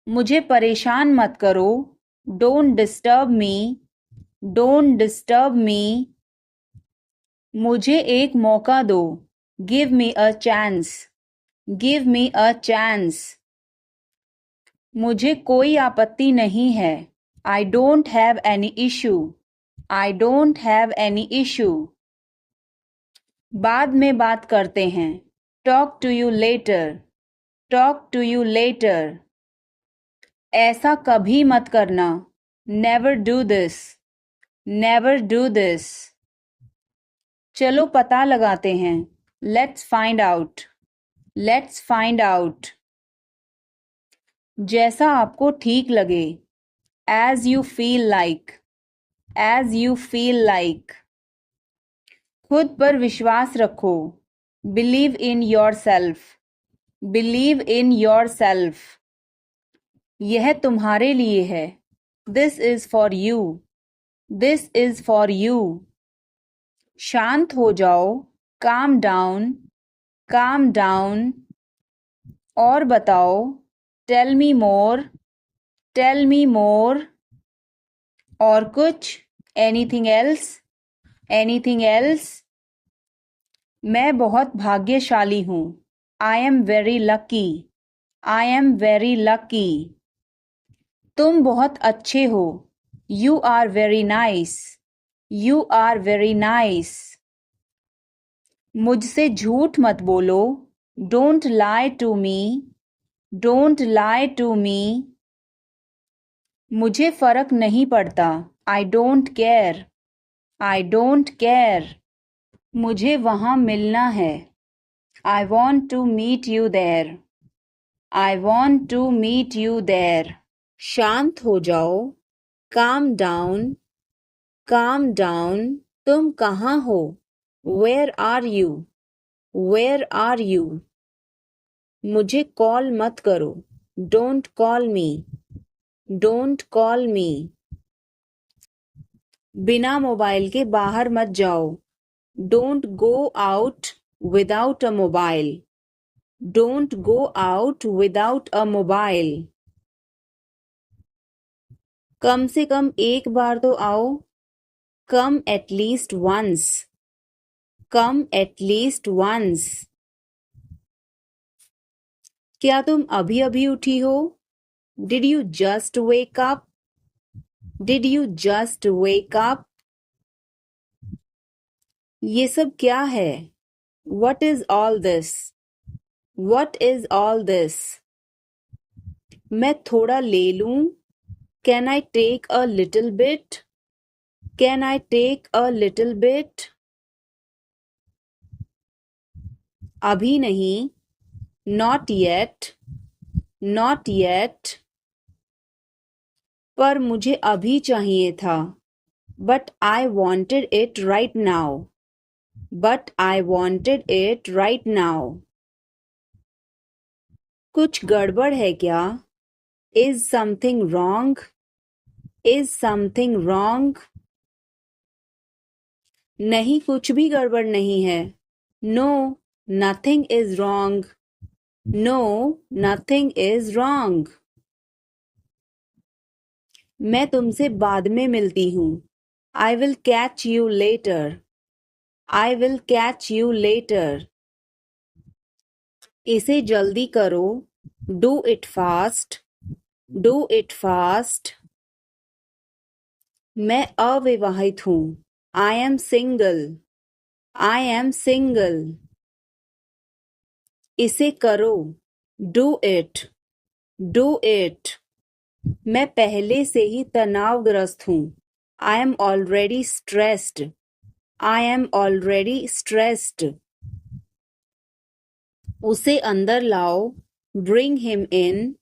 मुझे परेशान मत करो। Don't disturb me. Don't disturb me. मुझे एक मौका दो। Give me a chance. Give me a chance. मुझे कोई आपत्ति नहीं है। I don't have any issue. I don't have any issue. बाद में बात करते हैं। Talk to you later. Talk to you later. ऐसा कभी मत करना। Never do this. Never do this. चलो पता लगाते हैं। Let's find out. Let's find out. जैसा आपको ठीक लगे। As you feel like. As you feel like. खुद पर विश्वास रखो। Believe in yourself. Believe in yourself. यह तुम्हारे लिए है। This is for you. This is for you. शांत हो जाओ। Calm down. Calm down. और बताओ। Tell me more. Tell me more. और कुछ। Anything else. Anything else. मैं बहुत भाग्यशाली हूँ। I am very lucky. I am very lucky. तुम बहुत अच्छे हो। You are very nice. You are very nice. मुझसे झूठ मत बोलो। Don't lie to me. Don't lie to me. मुझे फर्क नहीं पड़ता। I don't care. I don't care. मुझे वहां मिलना है। I want to meet you there. I want to meet you there. शांत हो जाओ। Calm down. Calm down. तुम कहाँ हो? Where are you? Where are you? मुझे कॉल मत करो। Don't call me. Don't call me. बिना मोबाइल के बाहर मत जाओ। Don't go out without a mobile. Don't go out without a mobile. कम से कम एक बार तो आओ। Come at least once. Come at least once. क्या तुम अभी अभी उठी हो? Did you just wake up? Did you just wake up? ये सब क्या है? What is all this? What is all this? मैं थोड़ा ले लूं? Can I take a little bit? Can I take a little bit? अभी नहीं। Not yet. Not yet. पर मुझे अभी चाहिए था। But I wanted it right now. But I wanted it right now. कुछ गड़बड़ है क्या? Is something wrong? Is something wrong? नहीं, कुछ भी गड़बड़ नहीं है। No, nothing is wrong. No, nothing is wrong. मैं तुमसे बाद में मिलती हूँ। I will catch you later. I will catch you later. इसे जल्दी करो। Do it fast. Do it fast. मैं अविवाहित हूँ। I am single. I am single. इसे करो। Do it. Do it. मैं पहले से ही तनावग्रस्त हूँ। I am already stressed. I am already stressed. उसे अंदर लाओ। Bring him in.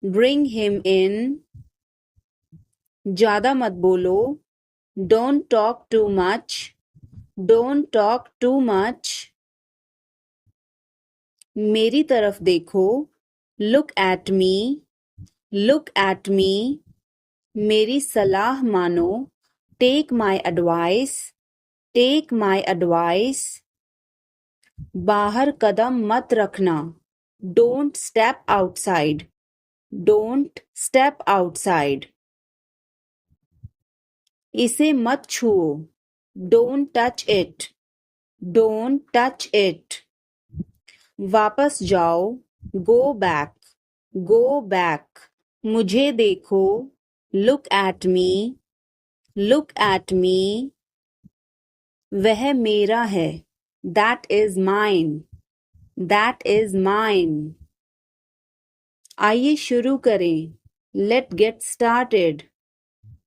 Bring him in. ज़्यादा मत बोलो। Don't talk too much. Don't talk too much. मेरी तरफ देखो। Look at me. Look at me. मेरी सलाह मानो। Take my advice. Take my advice. बाहर कदम मत रखना। Don't step outside. Don't step outside. इसे मत छुओ. Don't touch it. Don't touch it. वापस जाओ. Go back. Go back. मुझे देखो. Look at me. Look at me. वह मेरा है. That is mine. That is mine. आइए शुरू करें. Let's get started.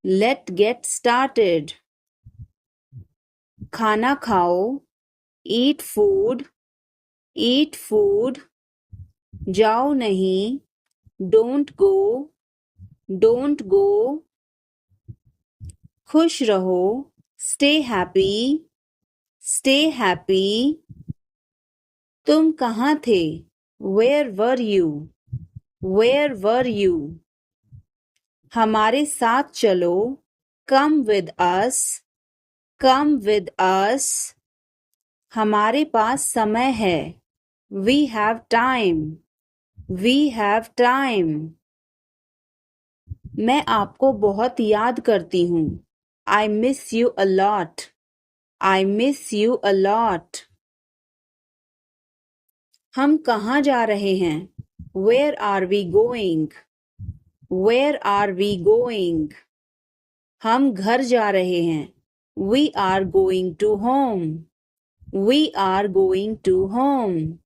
Let's get started. खाना खाओ. Eat food. Eat food. जाओ नहीं. Don't go. Don't go. खुश रहो. Stay happy. Stay happy. तुम कहाँ थे? Where were you? Where were you? हमारे साथ चलो. Come with us. Come with us. हमारे पास समय है. We have time. We have time. मैं आपको बहुत याद करती हूँ. I miss you a lot. I miss you a lot. हम कहाँ जा रहे हैं? Where are we going? Where are we going? हम घर जा रहे हैं. We are going to home. We are going to home.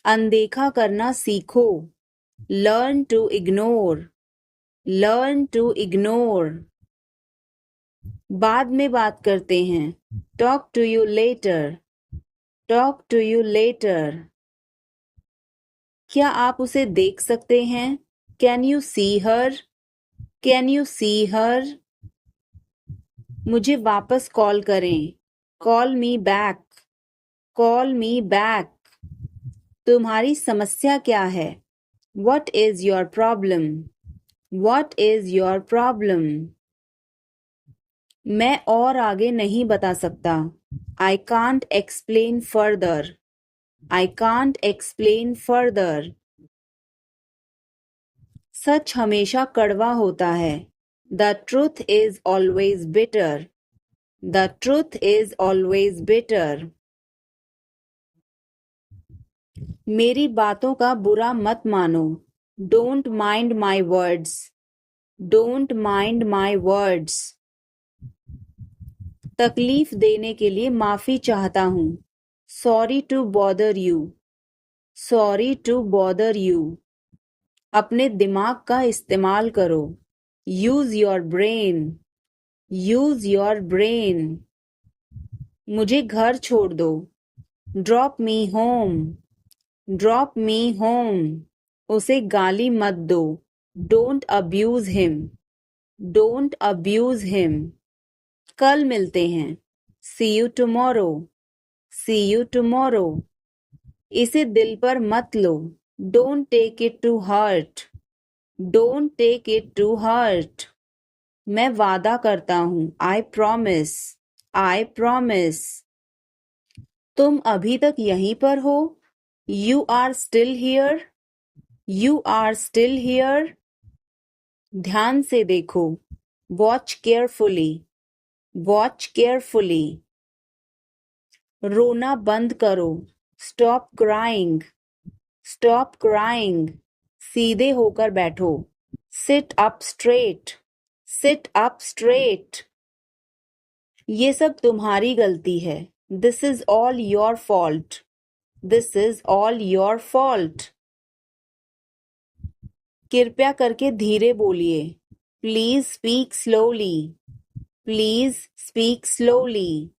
अनदेखा करना सीखो. Learn to ignore. Learn to ignore. बाद में बात करते हैं. Talk to you later. Talk to you later. क्या आप उसे देख सकते हैं? Can you see her? Can you see her? मुझे वापस कॉल करें. Call me back. Call me back. तुम्हारी समस्या क्या है? What is your problem? What is your problem? मैं और आगे नहीं बता सकता. I can't explain further. I can't explain further. सच हमेशा कड़वा होता है. The truth is always bitter. The truth is always bitter. मेरी बातों का बुरा मत मानो. Don't mind my words. Don't mind my words. तकलीफ देने के लिए माफी चाहता हूँ. Sorry to bother you. Sorry to bother you. अपने दिमाग का इस्तेमाल करो. Use your brain. Use your brain. मुझे घर छोड़ दो. Drop me home. Drop me home. उसे गाली मत दो. Don't abuse him. Don't abuse him. कल मिलते हैं. See you tomorrow. See you tomorrow. इसे दिल पर मत लो. Don't take it to heart. Don't take it to heart. मैं वादा करता हूँ. I promise. I promise. तुम अभी तक यहीं पर हो? You are still here. You are still here. ध्यान से देखो. Watch carefully. Watch carefully. रोना बंद करो. Stop crying. Stop crying. सीधे होकर बैठो. Sit up straight. Sit up straight. ये सब तुम्हारी गलती है. This is all your fault. This is all your fault. कृपया करके धीरे बोलिए. Please speak slowly. Please speak slowly.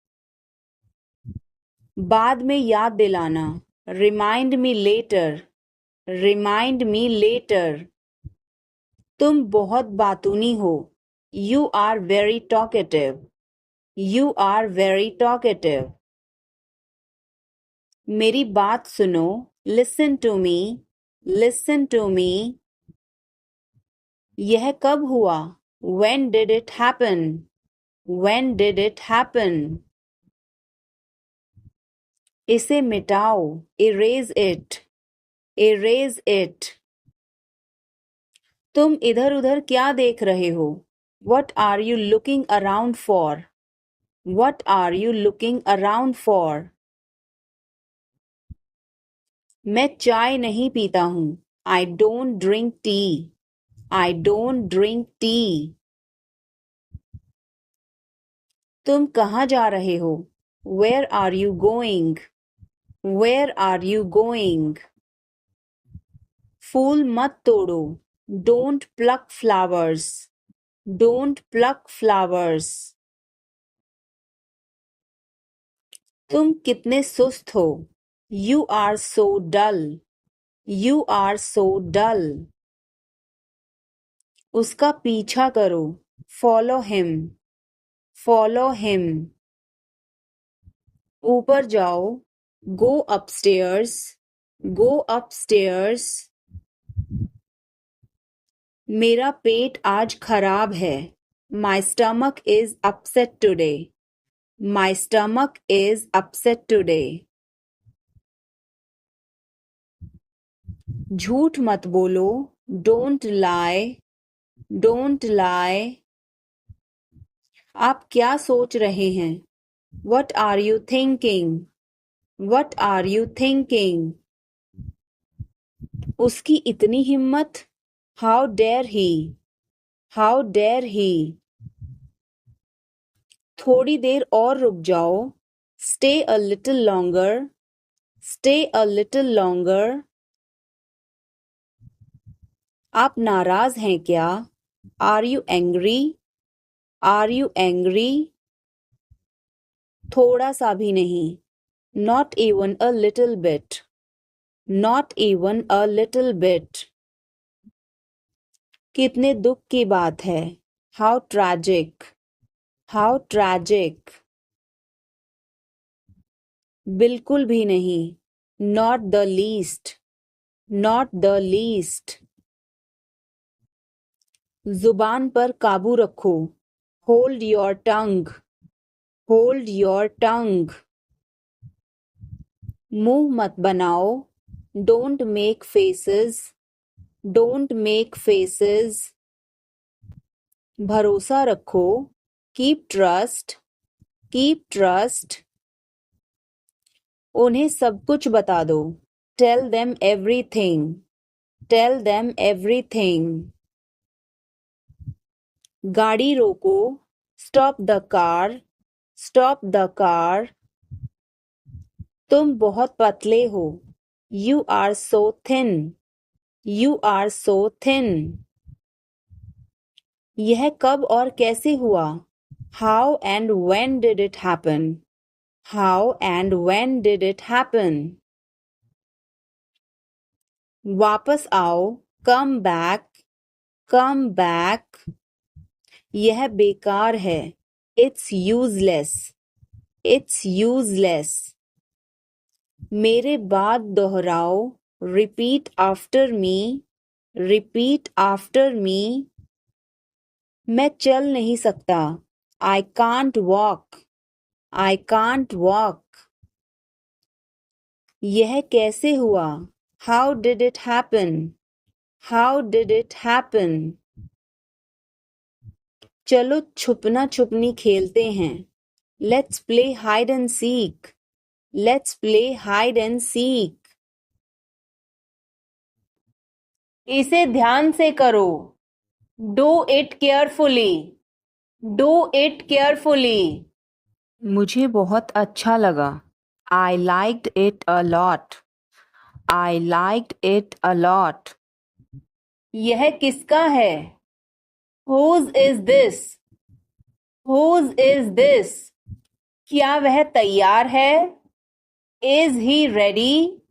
बाद में याद दिलाना. Remind me later. Remind me later. तुम बहुत बातूनी हो. You are very talkative. You are very talkative. मेरी बात सुनो. Listen to me. Listen to me. यह कब हुआ? When did it happen? When did it happen? इसे मिटाओ. Erase it. Erase it. तुम इधर उधर क्या देख रहे हो? What are you looking around for? What are you looking around for? मैं चाय नहीं पीता हूँ. I don't drink tea. I don't drink tea. तुम कहाँ जा रहे हो? Where are you going? Where are you going? फूल मत तोड़ो. Don't pluck flowers. Don't pluck flowers. तुम कितने सुस्त हो. You are so dull. You are so dull. उसका पीछा करो. Follow him. Follow him. ऊपर जाओ. Go upstairs. Go upstairs. मेरा पेट आज खराब है. My stomach is upset today. My stomach is upset today. झूठ मत बोलो. Don't lie. Don't lie. आप क्या सोच रहे हैं? What are you thinking? What are you thinking? उसकी इतनी हिम्मत. How dare he? How dare he? थोड़ी देर और रुक जाओ. Stay a little longer. Stay a little longer. आप नाराज हैं क्या? Are you angry? Are you angry? थोड़ा सा भी नहीं. Not even a little bit. Not even a little bit. कितने दुख की बात है. How tragic. How tragic. बिल्कुल भी नहीं. Not the least. Not the least. जुबान पर काबू रखो. Hold your tongue. Hold your tongue. मुंह मत बनाओ. Don't make faces. Don't make faces. भरोसा रखो. Keep trust. Keep trust. उन्हें सब कुछ बता दो. Tell them everything. Tell them everything. गाड़ी रोको. Stop the car. Stop the car. तुम बहुत पतले हो. You are so thin. You are so thin. यह कब और कैसे हुआ? How and when did it happen? How and when did it happen? वापस आओ. Come back. Come back. यह बेकार है. It's useless. It's useless. मेरे बाद दोहराओ. Repeat after me. Repeat after me. मैं चल नहीं सकता. I can't walk. I can't walk. यह कैसे हुआ? How did it happen? How did it happen? चलो छुपना छुपनी खेलते हैं. Let's play hide and seek. Let's play hide and seek. इसे ध्यान से करो. Do it carefully. Do it carefully. मुझे बहुत अच्छा लगा. I liked it a lot. I liked it a lot. यह किसका है? Whose is this? Whose is this? क्या वह तैयार है? Is he ready?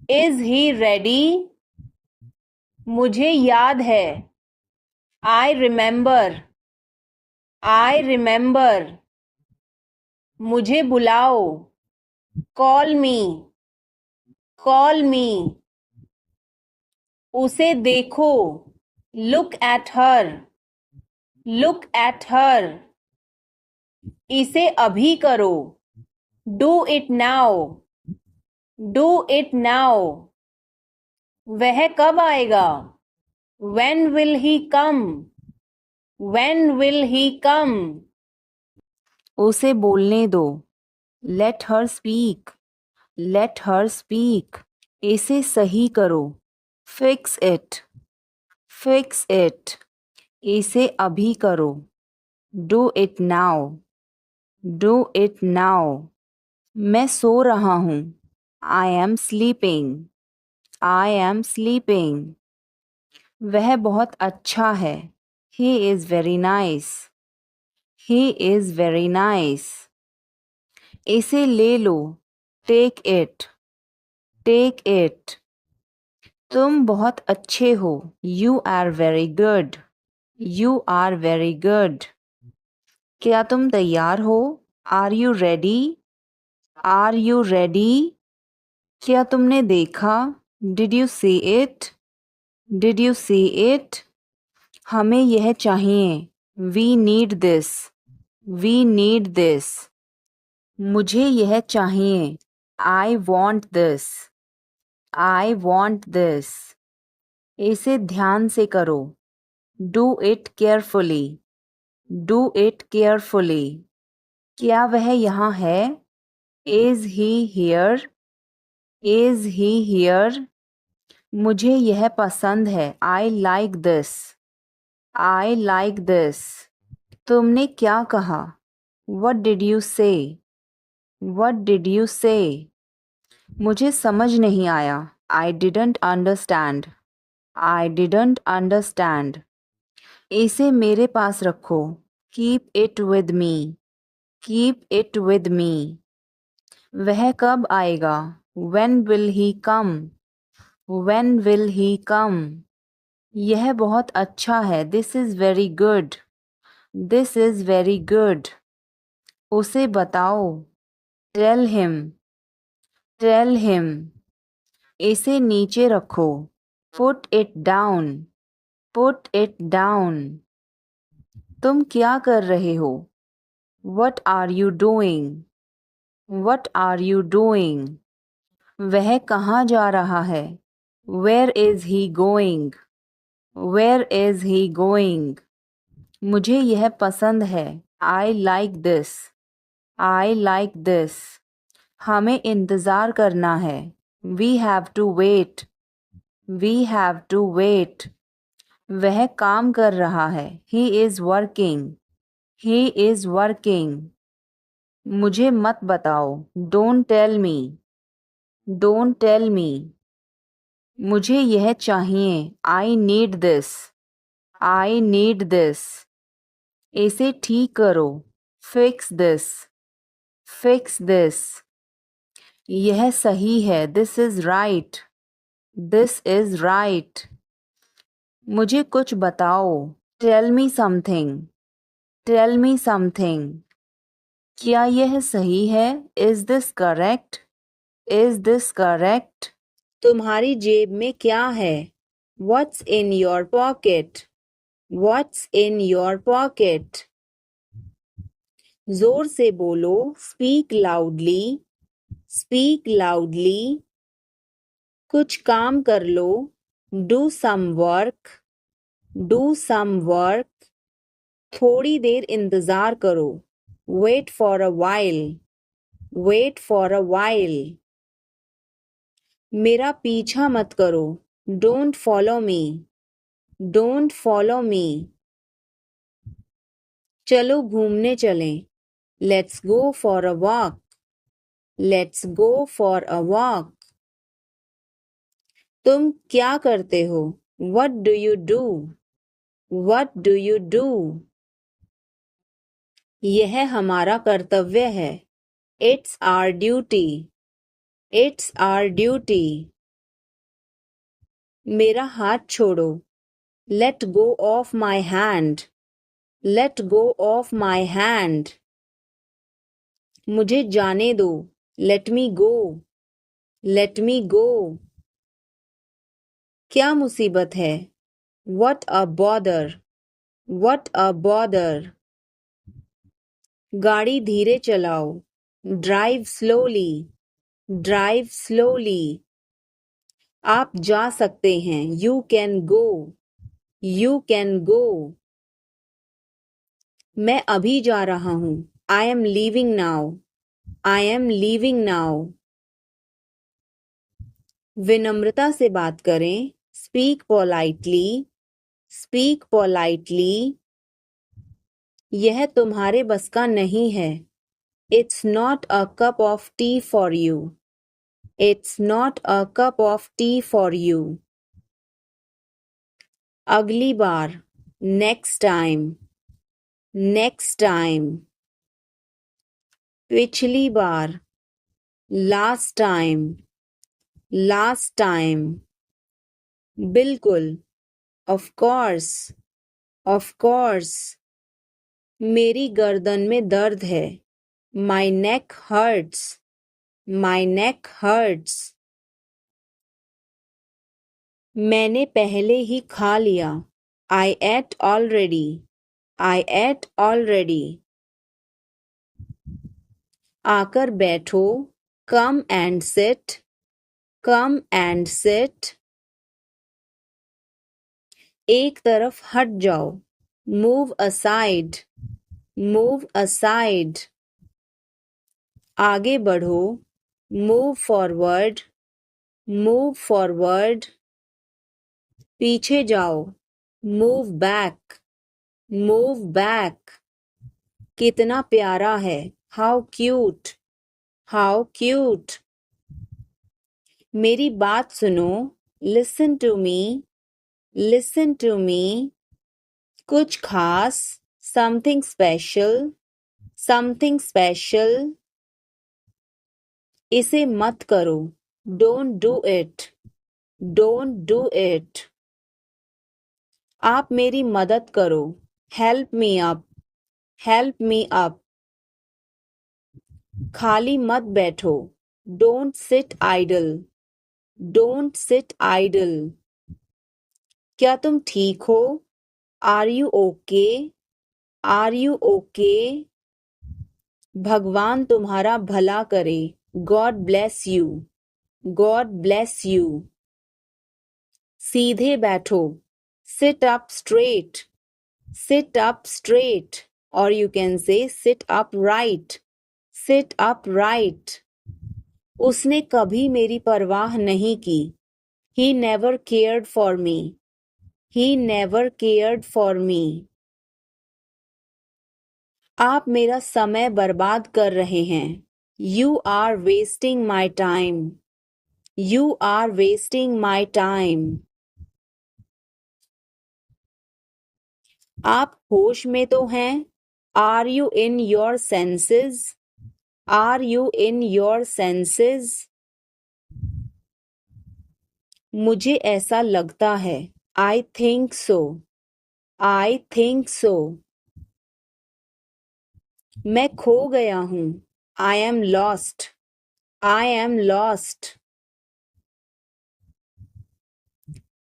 Is he ready? मुझे याद है. I remember. I remember. मुझे बुलाओ. Call me. Call me. उसे देखो. Look at her. Look at her. इसे अभी करो. Do it now. Do it now. वह कब आएगा? When will he come? When will he come? उसे बोलने दो. Let her speak. Let her speak. इसे सही करो. Fix it. Fix it. इसे अभी करो. Do it now. Do it now. मैं सो रहा हूँ. I am sleeping. I am sleeping. वह बहुत अच्छा है. He is very nice. He is very nice. इसे ले लो. Take it. Take it. तुम बहुत अच्छे हो. You are very good. You are very good. क्या तुम तैयार हो? Are you ready? Are you ready? क्या तुमने देखा? Did you see it? Did you see it? हमें यह चाहिए. We need this. We need this. मुझे यह चाहिए. I want this. I want this. इसे ध्यान से करो. Do it carefully. Do it carefully. क्या वह यहाँ है? Is he here? Is he here? मुझे यह पसंद है. I like this. I like this. तुमने क्या कहा? What did you say? What did you say? मुझे समझ नहीं आया. I didn't understand. I didn't understand. इसे मेरे पास रखो. Keep it with me. Keep it with me. वह कब आएगा? When will he come? When will he come? यह बहुत अच्छा है. This is very good. This is very good. उसे बताओ. Tell him. Tell him. इसे नीचे रखो. Put it down. Put it down. तुम क्या कर रहे हो? What are you doing? What are you doing? वह कहाँ जा रहा है? Where is he going? Where is he going? मुझे यह पसंद है. I like this. I like this. हमें इंतज़ार करना है. We have to wait. We have to wait. वह काम कर रहा है. He is working. He is working. मुझे मत बताओ. Don't tell me. Don't tell me. मुझे यह चाहिए. I need this. I need this. इसे ठीक करो. Fix this. Fix this. यह सही है. This is right. This is right. मुझे कुछ बताओ. Tell me something. Tell me something. क्या यह सही है? Is this correct? Is this correct? तुम्हारी जेब में क्या है? What's in your pocket? What's in your pocket? जोर से बोलो. Speak loudly. Speak loudly. कुछ काम कर लो. Do some work. Do some work. थोड़ी देर इंतज़ार करो. Wait for a while. Wait for a while. मेरा पीछा मत करो. Don't follow me. Don't follow me. चलो घूमने चलें. Let's go for a walk. Let's go for a walk. तुम क्या करते हो? What do you do? What do you do? यह हमारा कर्तव्य है. It's our duty. It's our duty. मेरा हाथ छोड़ो. Let go of my hand. Let go of my hand. मुझे जाने दो. Let me go. Let me go. क्या मुसीबत है? What a bother. What a bother. गाड़ी धीरे चलाओ. Drive slowly. Drive slowly. आप जा सकते हैं. You can go. You can go. मैं अभी जा रहा हूँ. I am leaving now. I am leaving now. विनम्रता से बात करें. Speak politely. Speak politely. यह तुम्हारे बस का नहीं है. It's not a cup of tea for you. It's not a cup of tea for you. अगली बार. Next time. Next time. पिछली बार. Last time. Last time. बिल्कुल. Of course. Of course. मेरी गर्दन में दर्द है. My neck hurts. My neck hurts. मैंने पहले ही खा लिया. I ate already. I ate already. आकर बैठो. Come and sit. Come and sit. एक तरफ हट जाओ. Move aside. Move aside. आगे बढ़ो. Move forward. Move forward. पीछे जाओ. Move back. Move back. कितना प्यारा है. How cute. How cute. मेरी बात सुनो. Listen to me. Listen to me. कुछ खास. Something special. Something special. इसे मत करो. Don't do it. Don't do it. आप मेरी मदद करो. Help me up. Help me up. खाली मत बैठो. Don't sit idle. Don't sit idle. क्या तुम ठीक हो? Are you okay? Are you okay? भगवान तुम्हारा भला करे. God bless you. God bless you. सीधे बैठो. Sit up straight. Sit up straight. Or you can say sit upright. Sit upright. उसने कभी मेरी परवाह नहीं की. He never cared for me. He never cared for me. आप मेरा समय बर्बाद कर रहे हैं. You are wasting my time. You are wasting my time. आप होश में तो हैं? Are you in your senses? Are you in your senses? मुझे ऐसा लगता है. I think so. I think so. मैं खो गया हूँ. I am lost. I am lost.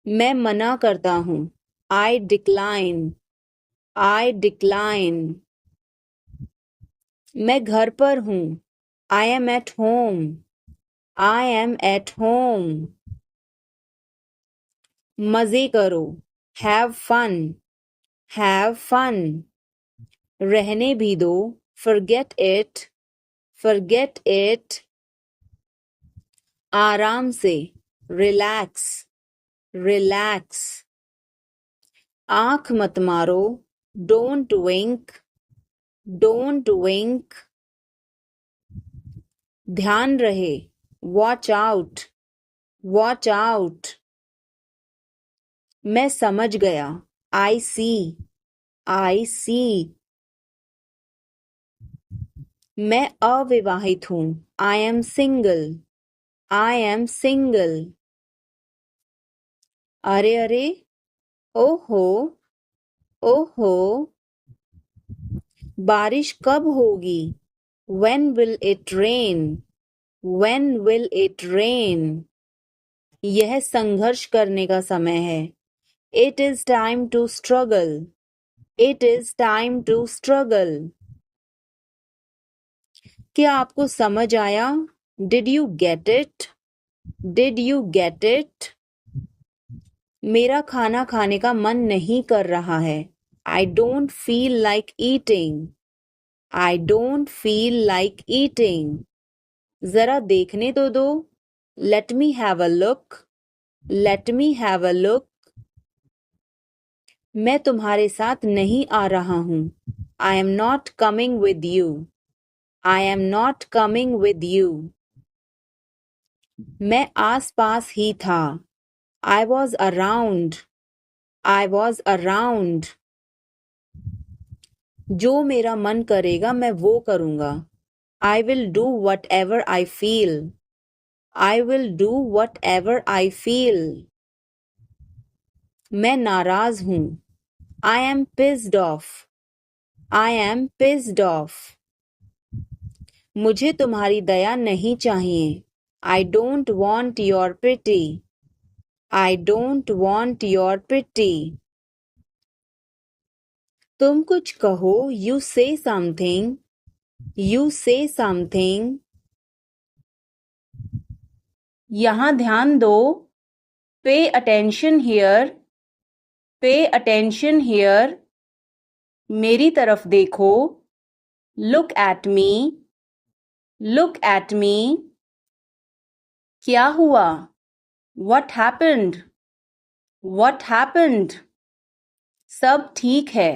मैं मना करता हूँ. I decline. I decline. मैं घर पर हूँ. I am at home. I am at home. मजे करो. Have fun. Have fun. रहने भी दो. Forget it. Forget it. आराम से. Relax. Relax. आँख मत मारो. Don't wink. Don't wink. ध्यान रहे. Watch out. Watch out. मैं समझ गया. I see. I see. मैं अविवाहित हूँ. I am single. I am single. अरे अरे. ओहो. ओहो. बारिश कब होगी? When will it rain? When will it rain? यह संघर्ष करने का समय है. It is time to struggle. It is time to struggle. क्या आपको समझ आया? Did you get it? Did you get it? मेरा खाना खाने का मन नहीं कर रहा है. I don't feel like eating. I don't feel like eating. जरा देखने तो दो. Let me have a look. Let me have a look. मैं तुम्हारे साथ नहीं आ रहा हूँ. I am not coming with you. I am not coming with you. मैं आस-पास ही था. I was around. I was around. जो मेरा मन करेगा मैं वो करूँगा. I will do whatever I feel. I will do whatever I feel. मैं नाराज हूँ. I am pissed off. I am pissed off. मुझे तुम्हारी दया नहीं चाहिए. I don't want your pity. I don't want your pity. तुम कुछ कहो. You say something. You say something. यहाँ ध्यान दो. Pay attention here. Pay attention here. मेरी तरफ देखो. Look at me. Look at me. क्या हुआ? What happened? What happened? सब ठीक है.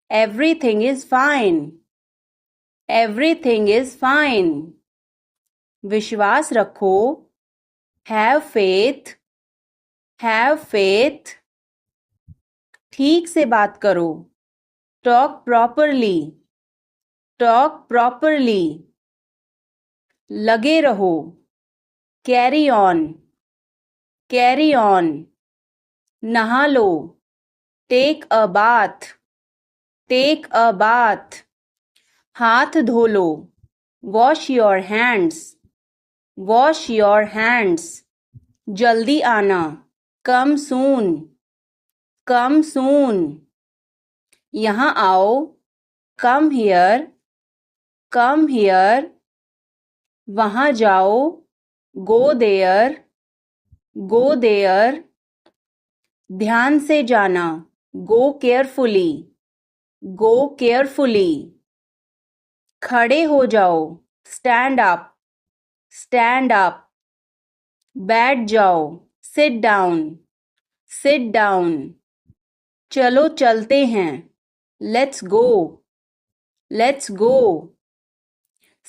Everything is fine. Everything is fine. विश्वास रखो. Have faith. Have faith. ठीक से बात करो. Talk properly. Talk properly. लगे रहो. Carry on. Carry on. नहा लो. Take a bath. Take a bath. हाथ धो लो. Wash your hands. Wash your hands. जल्दी आना. Come soon. Come soon. यहाँ आओ. Come here. Come here. वहाँ जाओ. Go there. Go there. ध्यान से जाना. Go carefully. Go carefully. खड़े हो जाओ. Stand up. Stand up. बैठ जाओ. Sit down. Sit down. चलो चलते हैं. Let's go. Let's go.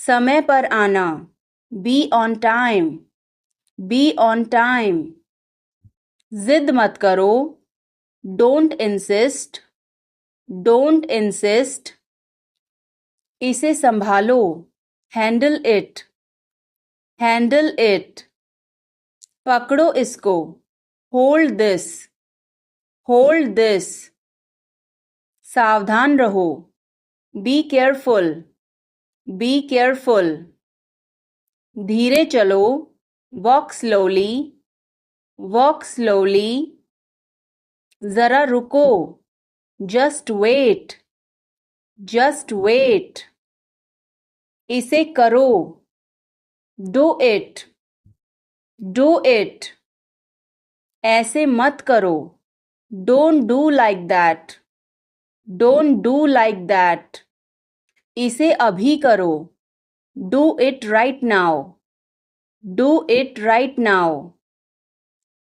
समय पर आना. Be on time. Be on time. जिद मत करो. Don't insist. Don't insist. इसे संभालो. Handle it. Handle it. पकड़ो इसको. Hold this. Hold this. सावधान रहो. Be careful. Be careful. धीरे चलो. Walk slowly. Walk slowly. जरा रुको. Just wait. Just wait. इसे करो. Do it. Do it. ऐसे मत करो. Don't do like that. Don't do like that. इसे अभी करो. Do it right now. Do it right now.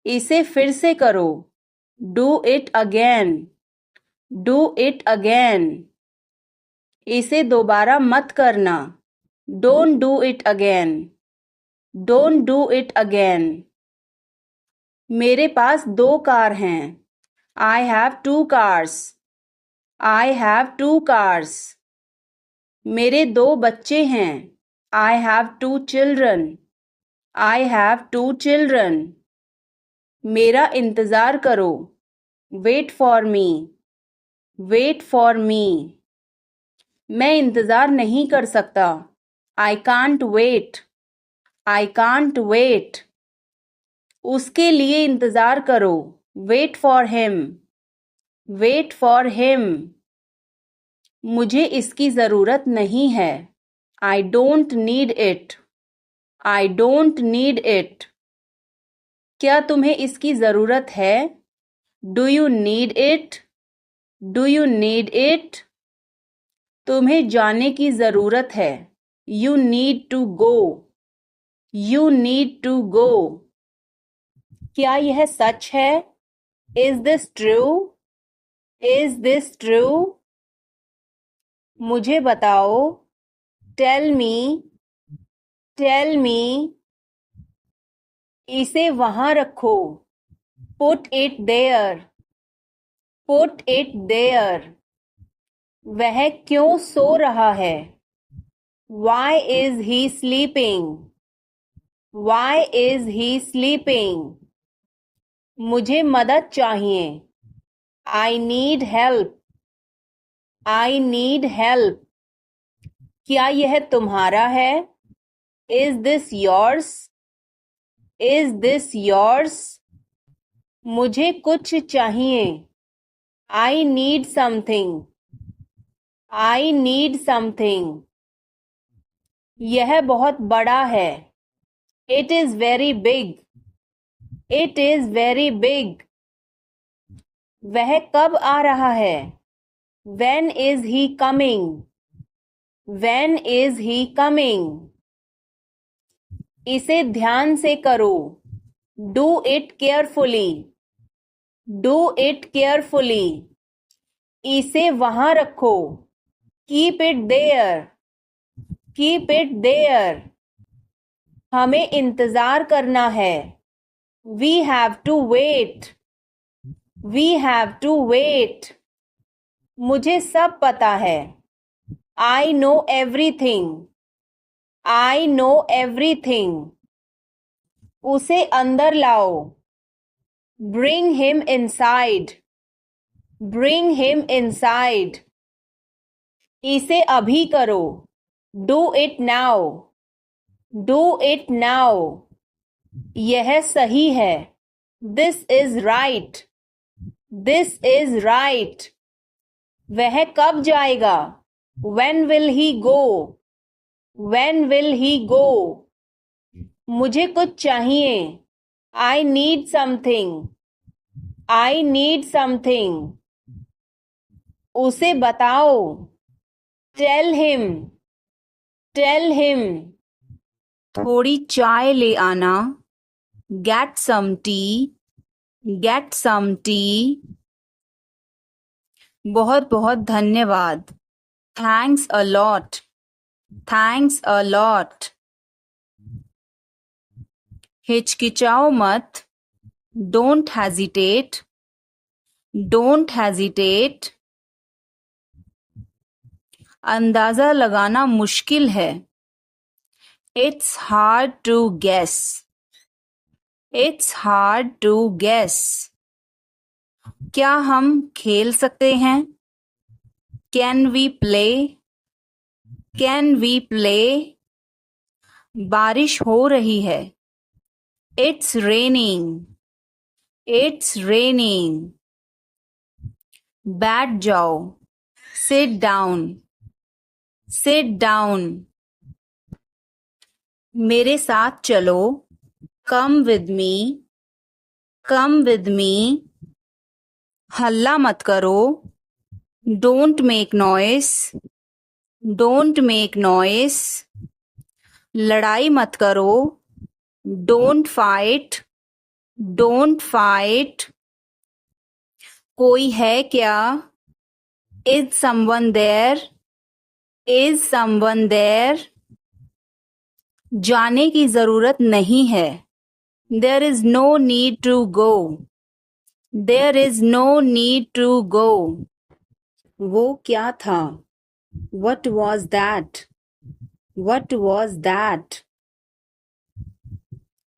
इसे फिर से करो. Do it again. Do it again. इसे दोबारा मत करना. Don't do it again. Don't do it again. मेरे पास 2 कार हैं. I have 2 cars. I have 2 cars. मेरे 2 बच्चे हैं. I have 2 children. I have 2 children. मेरा इंतज़ार करो. Wait for me. Wait for me. मैं इंतज़ार नहीं कर सकता. I can't wait. I can't wait. उसके लिए इंतज़ार करो. Wait for him. Wait for him. मुझे इसकी ज़रूरत नहीं है. I don't need it. I don't need it. क्या तुम्हें इसकी ज़रूरत है? Do you need it? Do you need it? तुम्हें जाने की जरूरत है। You need to go. You need to go. क्या यह सच है? Is this true? Is this true? मुझे बताओ। Tell me. Tell me. इसे वहां रखो। Put it there. Put it there. वह क्यों सो रहा है? Why is he sleeping? Why is he sleeping? मुझे मदद चाहिए। I need help. I need help. क्या यह तुम्हारा है? Is this yours? Is this yours? मुझे कुछ चाहिए। I need something. I need something. यह बहुत बड़ा है। It is very big. It is very big. वह कब आ रहा है? When is he coming? When is he coming? इसे ध्यान से करो। Do it carefully. Do it carefully. इसे वहां रखो। Keep it there. Keep it there. हमें इंतजार करना है। We have to wait. We have to wait. मुझे सब पता है। I know everything. I know everything. उसे अंदर लाओ। Bring him inside. Bring him inside. इसे अभी करो। Do it now. Do it now. यह सही है। This is right. This is right. वह कब जाएगा? When will he go? When will he go? मुझे कुछ चाहिए। I need something. I need something. उसे बताओ। Tell him. Tell him. थोड़ी चाय ले आना। Get some tea. Get some tea. बहुत बहुत धन्यवाद। Thanks a lot. Thanks a lot. हिचकिचाओ मत। Don't hesitate. Don't hesitate. अंदाजा लगाना मुश्किल है। It's hard to guess. It's hard to guess. क्या हम खेल सकते हैं? Can we play? Can we play? बारिश हो रही है। It's raining. It's raining. बैठ जाओ। Sit down. Sit down. मेरे साथ चलो। Come with me. Come with me. हल्ला मत करो। Don't make noise. Don't make noise. लड़ाई मत करो। Don't fight. Don't fight. कोई है क्या? Is someone there? Is someone there? जाने की जरूरत नहीं है। There is no need to go. There is no need to go. वो क्या था? What was that? What was that?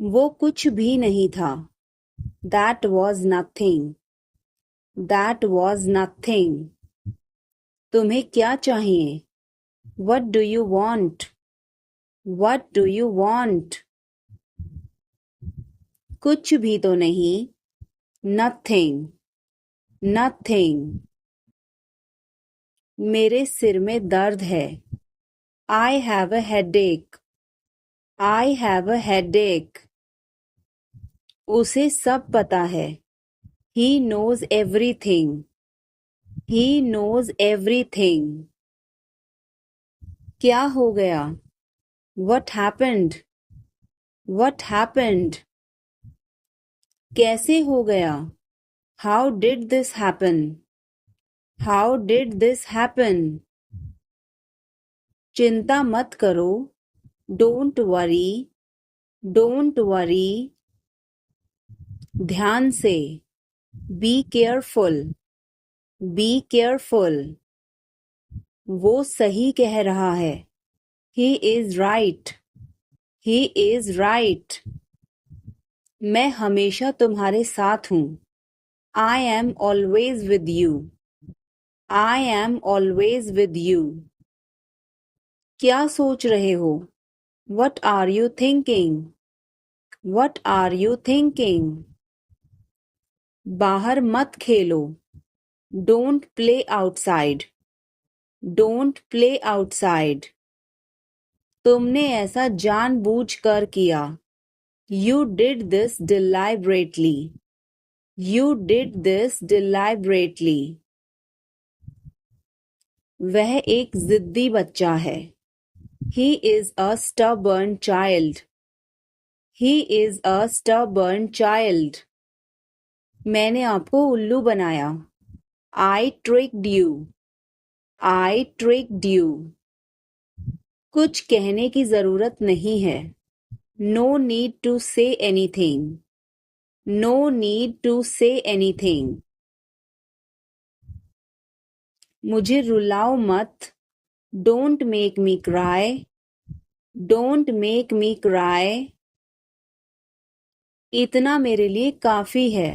वो कुछ भी नहीं था। That was nothing. That was nothing. तुम्हें क्या चाहिए? What do you want? What do you want? कुछ भी तो नहीं। Nothing. Nothing. मेरे सिर में दर्द है। I have a headache. I have a headache. उसे सब पता है। He knows everything. He knows everything. क्या हो गया? What happened? What happened? कैसे हो गया? How did this happen? How did this happen? चिंता मत करो. Don't worry. Don't worry. ध्यान से. Be careful. Be careful. वो सही कह रहा है. He is right. He is right. मैं हमेशा तुम्हारे साथ हूँ. I am always with you. I am always with you. क्या सोच रहे हो? What are you thinking? What are you thinking? बाहर मत खेलो. Don't play outside. Don't play outside. तुमने ऐसा जानबूझकर किया. You did this deliberately. You did this deliberately. वह एक जिद्दी बच्चा है. He is a stubborn child. He is a stubborn child. मैंने आपको उल्लू बनाया. I tricked you. I tricked you. कुछ कहने की जरूरत नहीं है. No need to say anything. No need to say anything. मुझे रुलाओ मत. Don't make me cry. Don't make me cry. इतना मेरे लिए काफी है.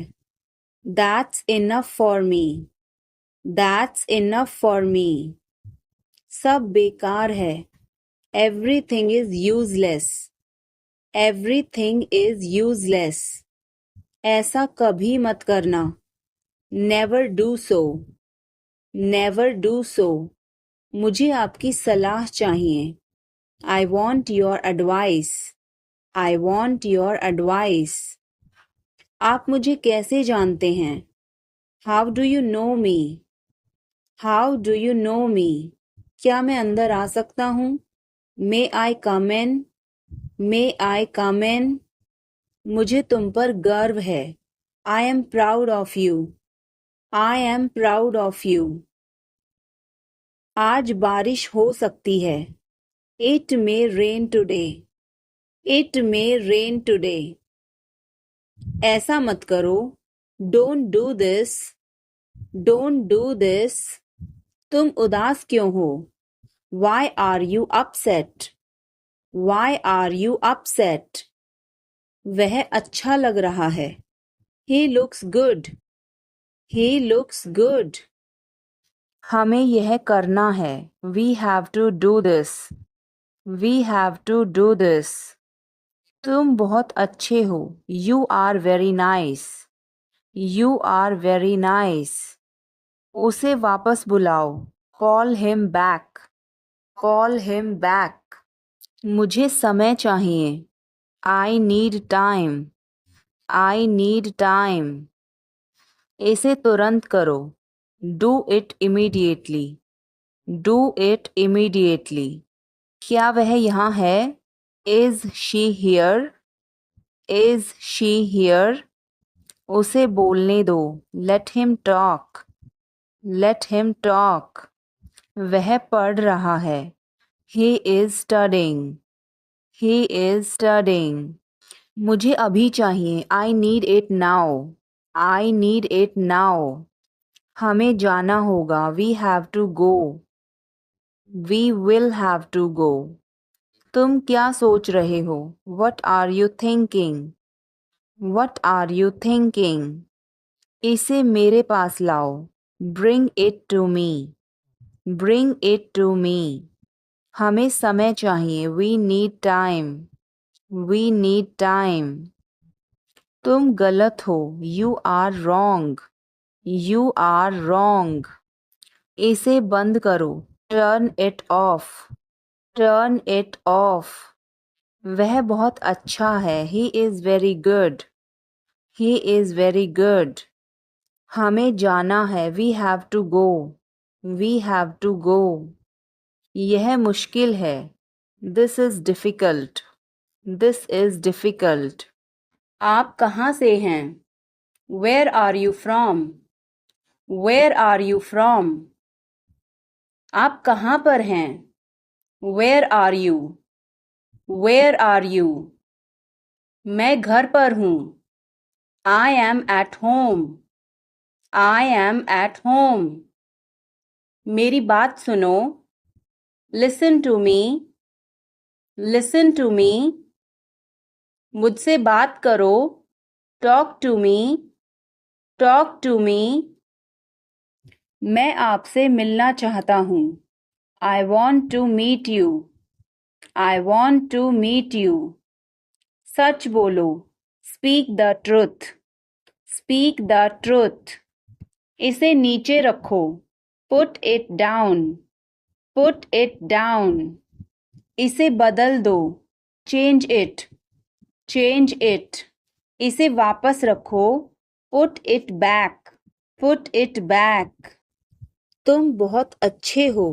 That's enough for me. That's enough for me. सब बेकार है. Everything is useless. Everything is useless. ऐसा कभी मत करना. Never do so. Never do so. मुझे आपकी सलाह चाहिए. I want your advice. I want your advice. आप मुझे कैसे जानते हैं? How do you know me? How do you know me? क्या मैं अंदर आ सकता हूँ? May I come in? May I come in? मुझे तुम पर गर्व है. I am proud of you. I am proud of you. आज बारिश हो सकती है. It may rain today. It may rain today. ऐसा मत करो. Don't do this. Don't do this. तुम उदास क्यों हो? Why are you upset? Why are you upset? वह अच्छा लग रहा है. He looks good. He looks good. हमें यह करना है. We have to do this. We have to do this. तुम बहुत अच्छे हो. You are very nice. You are very nice. उसे वापस बुलाओ. Call him back. Call him back. मुझे समय चाहिए. I need time. I need time. इसे तुरंत करो. Do it immediately. Do it immediately. क्या वह यहाँ है? Is she here? Is she here? उसे बोलने दो. Let him talk. Let him talk. वह पढ़ रहा है. He is studying. He is studying. मुझे अभी चाहिए. I need it now. I need it now. हमें जाना होगा. We have to go. We will have to go. तुम क्या सोच रहे हो? What are you thinking? What are you thinking? इसे मेरे पास लाओ. Bring it to me. Bring it to me. हमें समय चाहिए. We need time. We need time. तुम गलत हो. You are wrong. You are wrong. इसे बंद करो. Turn it off. Turn it off. वह बहुत अच्छा है. He is very good. He is very good. हमें जाना है, we have to go, we have to go. यह मुश्किल है, this is difficult, this is difficult. आप कहाँ से हैं? Where are you from? Where are you from? आप कहाँ पर हैं? Where are you? Where are you? मैं घर पर हूँ। I am at home, I am at home. मेरी बात सुनो, listen to me, listen to me. मुझसे बात करो, talk to me, talk to me. मैं आपसे मिलना चाहता हूँ। I want to meet you, I want to meet you. सच बोलो, speak the truth, speak the truth. इसे नीचे रखो, put it down, put it down. इसे बदल दो, चेंज इट, चेंज इट। इसे वापस रखो, put it back, put it back. तुम बहुत अच्छे हो,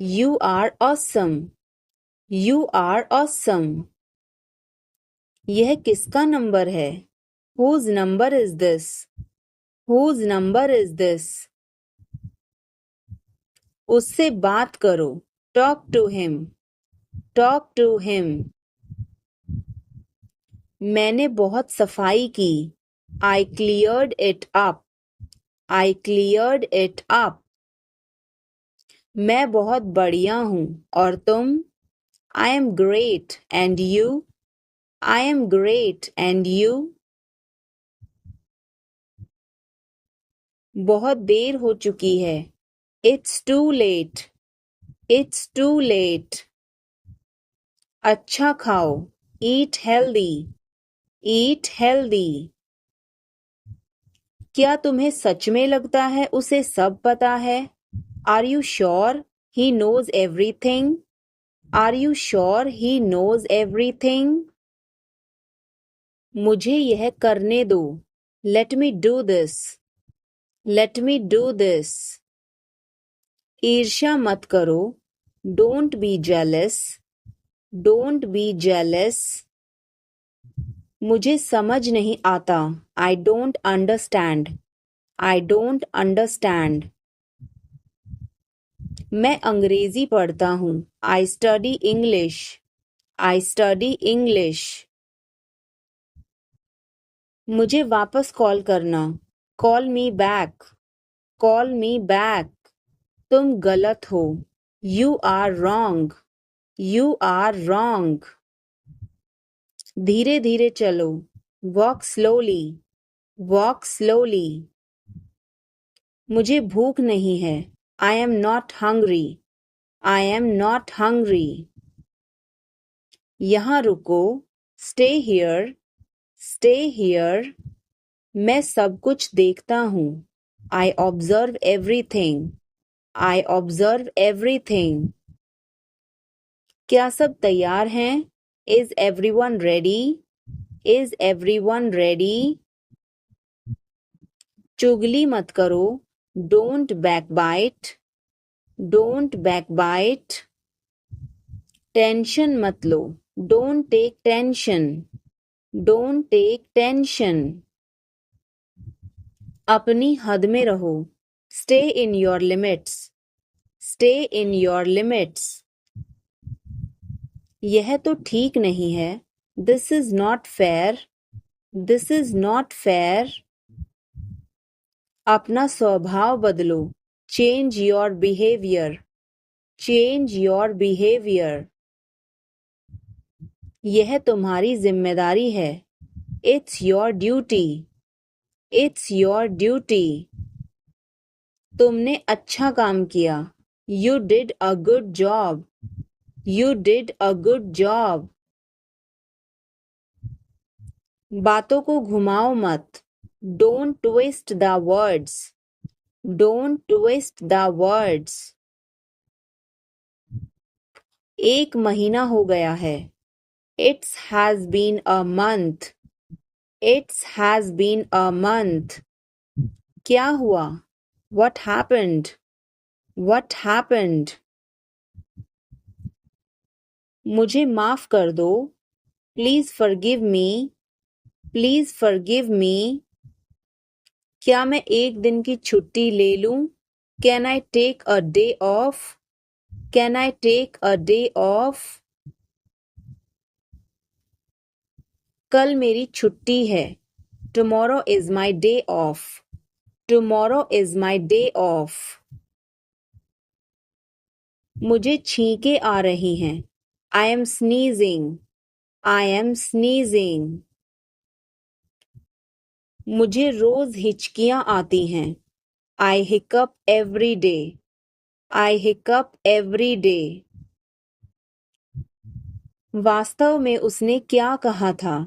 you are awesome, you are awesome. यह किसका नंबर है? Whose number is this, whose number is this. उससे बात करो, talk to him, talk to him. मैंने बहुत सफाई की, I cleared it up, I cleared it up. मैं बहुत बढ़िया हूँ और तुम? I am great and you, I am great and you. बहुत देर हो चुकी है, it's too late, it's too late. अच्छा खाओ, ईट हेल्दी, ईट हेल्दी। क्या तुम्हें सच में लगता है उसे सब पता है? Are you sure he knows everything, are you sure he knows everything. मुझे यह करने दो, let me do this, let me do this. ईर्ष्या मत करो, don't be jealous, don't be jealous. मुझे समझ नहीं आता, I don't understand, I don't understand. मैं अंग्रेजी पढ़ता हूँ, I study English, I study English. मुझे वापस कॉल करना, call me back, call me back. तुम गलत हो, you are wrong, you are wrong. धीरे धीरे चलो, वॉक स्लोली, वॉक स्लोली। मुझे भूख नहीं है, I am not hungry, I am not hungry. यहाँ रुको, स्टे हियर, स्टे हियर। मैं सब कुछ देखता हूँ, I observe everything, I observe everything. क्या सब तैयार हैं? Is everyone ready, is everyone ready. चुगली मत करो, don't backbite, don't backbite. Tension मत लो, don't take tension, don't take tension. अपनी हद में रहो, stay in your limits, stay in your limits. यह तो ठीक नहीं है, this is not fair, this is not fair. अपना स्वभाव बदलो, change your behaviour, change your behaviour. यह तुम्हारी जिम्मेदारी है, it's your duty, it's your duty. तुमने अच्छा काम किया, you did a good job, you did a good job. बातों को घुमाओ मत, don't twist the words, don't twist the words. 1 महीना हो गया है, it's has been a month, it's has been a month. क्या हुआ? What happened? What happened? मुझे माफ कर दो. Please forgive me. Please forgive me. क्या मैं एक दिन की छुट्टी ले लूं? Can I take a day off? Can I take a day off? कल मेरी छुट्टी है. Tomorrow is my day off. Tomorrow is my day off. मुझे छींकें आ रही हैं. I am sneezing. I am sneezing. मुझे रोज हिचकियां आती हैं. I hiccup every day. I hiccup every day. वास्तव में उसने क्या कहा था?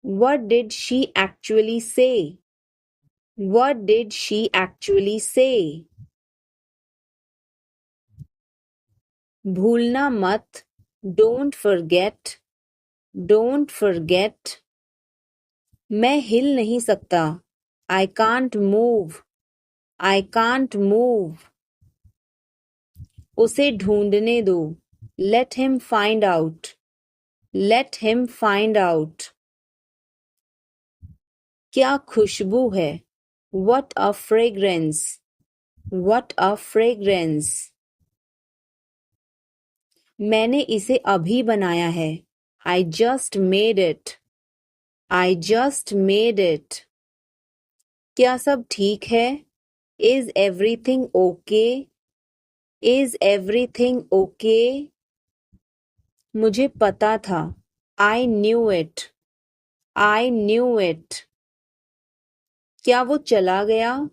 What did she actually say? What did she actually say? भूलना मत. Don't forget. Don't forget. मैं हिल नहीं सकता. I can't move. I can't move. उसे ढूंढने दो. Let him find out. Let him find out. क्या खुशबू है. What a fragrance. What a fragrance. मैंने इसे अभी बनाया है. I just made it. I just made it. क्या सब ठीक है? Is everything okay? Is everything okay? मुझे पता था. I knew it. I knew it. क्या वो चला गया?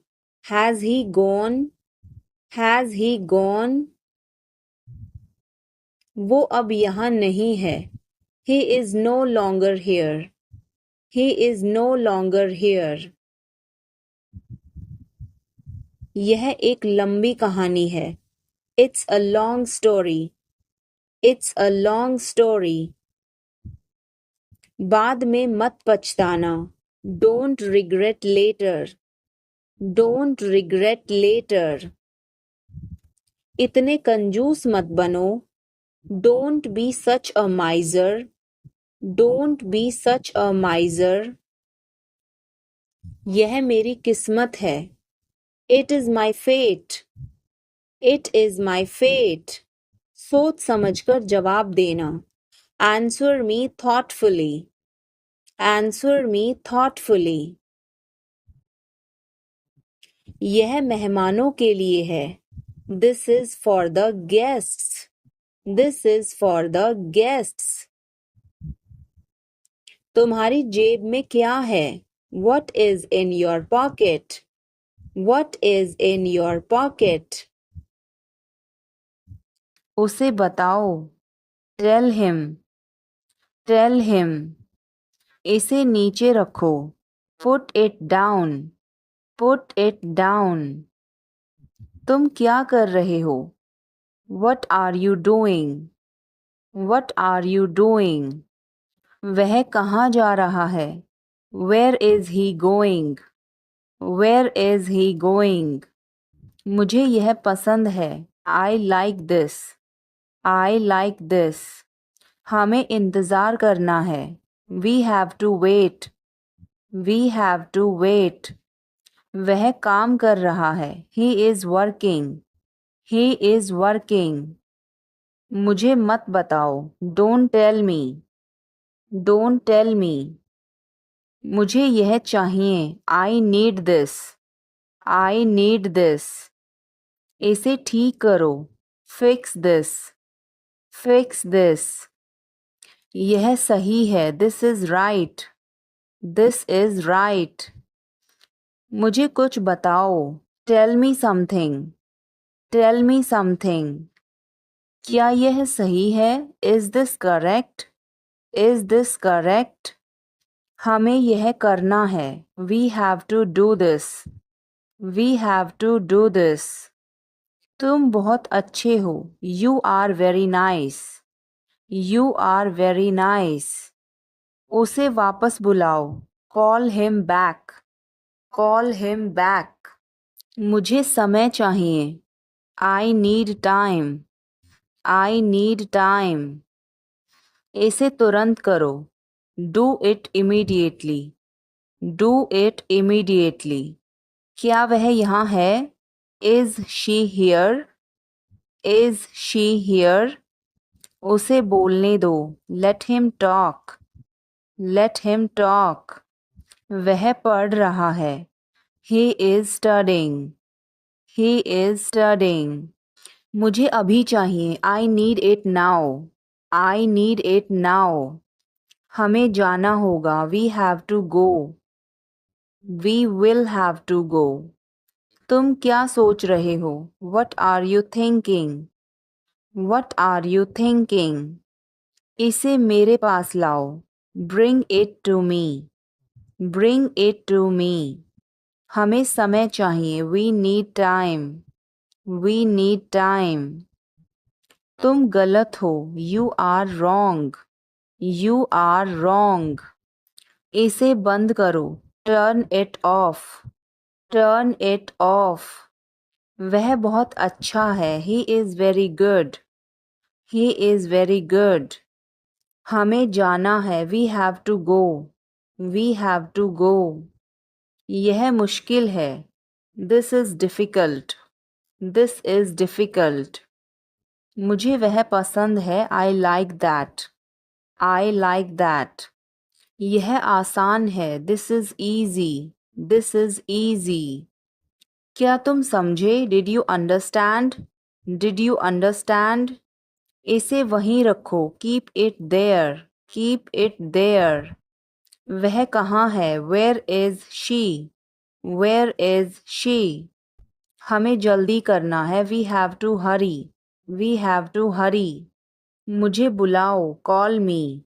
Has he gone? Has he gone? वो अब यहाँ नहीं है. He is no longer here. He is no longer here. यह एक लंबी कहानी है. It's a long story. It's a long story. बाद में मत पछताना. Don't regret later. Don't regret later. इतने कंजूस मत बनो. Don't be such a miser. Don't be such a miser. यह मेरी किस्मत है. It is my fate. It is my fate. सोच समझकर जवाब देना. Answer me thoughtfully. Answer me thoughtfully. यह मेहमानों के लिए है. This is for the guests. This is for the guests. तुम्हारी जेब में क्या है? What is in your pocket? What is in your pocket? उसे बताओ. Tell him. Tell him. इसे नीचे रखो. Put it down. Put it down. तुम क्या कर रहे हो? What are you doing? What are you doing? वह कहाँ जा रहा है? Where is he going? Where is he going? मुझे यह पसंद है. I like this. I like this. हमें इंतज़ार करना है. We have to wait. We have to wait. वह काम कर रहा है. He is working. He is working. मुझे मत बताओ. Don't tell me. Don't tell me. मुझे यह चाहिए. I need this. I need this. इसे ठीक करो. Fix this. Fix this. यह सही है. This is right. This is right. मुझे कुछ बताओ. Tell me something. Tell me something. क्या यह सही है? Is this correct? Is this correct? हमें यह करना है. We have to do this. We have to do this. तुम बहुत अच्छे हो. You are very nice. You are very nice. उसे वापस बुलाओ. Call him back. Call him back. मुझे समय चाहिए। I need time. I need time. इसे तुरंत करो। Do it immediately. Do it immediately. क्या वह यहाँ है? Is she here? Is she here? उसे बोलने दो। Let him talk. Let him talk. वह पढ़ रहा है। He is studying. He is studying. मुझे अभी चाहिए। I need it now. I need it now. हमें जाना होगा। We have to go. We will have to go. तुम क्या सोच रहे हो? What are you thinking? What are you thinking? इसे मेरे पास लाओ। Bring it to me. Bring it to me. हमें समय चाहिए। We need time. We need time. तुम गलत हो। You are wrong. You are wrong. इसे बंद करो। Turn it off. Turn it off. वह बहुत अच्छा है। He is very good. He is very good. हमें जाना है। We have to go. We have to go. यह मुश्किल है। This is difficult. This is difficult. मुझे वह पसंद है। I like that. I like that. यह आसान है। This is easy. This is easy. क्या तुम समझे? Did you understand? Did you understand? इसे वहीं रखो। Keep it there. Keep it there. वह कहाँ है? Where is she? Where is she? हमें जल्दी करना है। We have to hurry. We have to hurry. मुझे बुलाओ। Call me.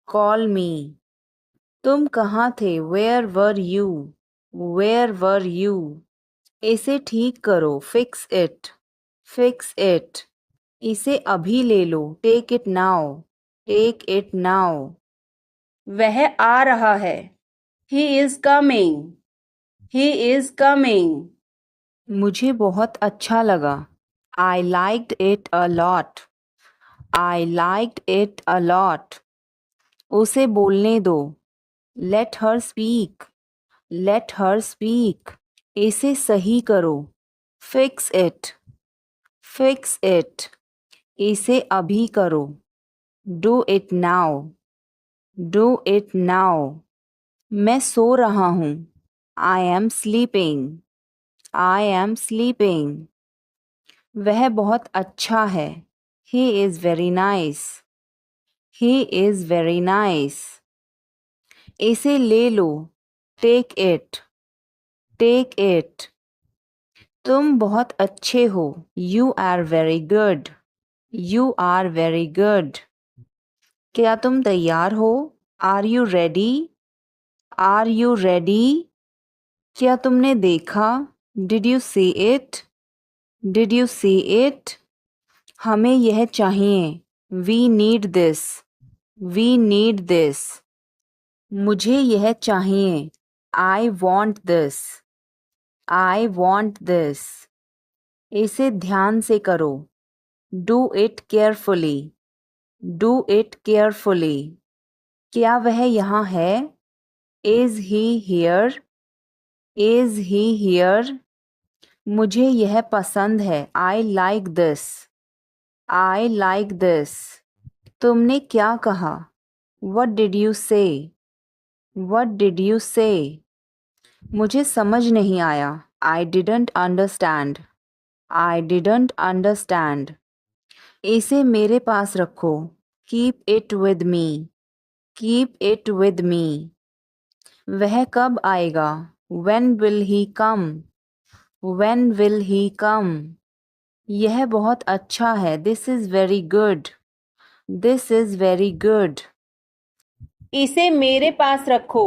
Call me. तुम कहाँ थे? Where were you? Where were you? इसे ठीक करो। Fix it. Fix it. इसे अभी ले लो। Take it now. Take it now. वह आ रहा है। He is coming. He is coming. मुझे बहुत अच्छा लगा। I liked it a lot. I liked it a lot. उसे बोलने दो। Let her speak. Let her speak. इसे सही करो। Fix it. Fix it. इसे अभी करो। Do it now. Do it now. मैं सो रहा हूँ। I am sleeping. I am sleeping. वह बहुत अच्छा है। He is very nice. He is very nice. इसे ले लो। Take it. Take it. तुम बहुत अच्छे हो। You are very good. You are very good. क्या तुम तैयार हो? Are you ready? Are you ready? क्या तुमने देखा? Did you see it? Did you see it? हमें यह चाहिए। We need this. We need this. मुझे यह चाहिए। I want this. I want this. इसे ध्यान से करो। Do it carefully. Do it carefully. क्या वह यहाँ है? Is he here? Is he here? मुझे यह पसंद है। I like this. I like this. तुमने क्या कहा? What did you say? What did you say? मुझे समझ नहीं आया। I didn't understand. I didn't understand. इसे मेरे पास रखो। Keep it with me. Keep it with me. वह कब आएगा? When will he come? When will he come? यह बहुत अच्छा है। This is very good. This is very good. इसे मेरे पास रखो।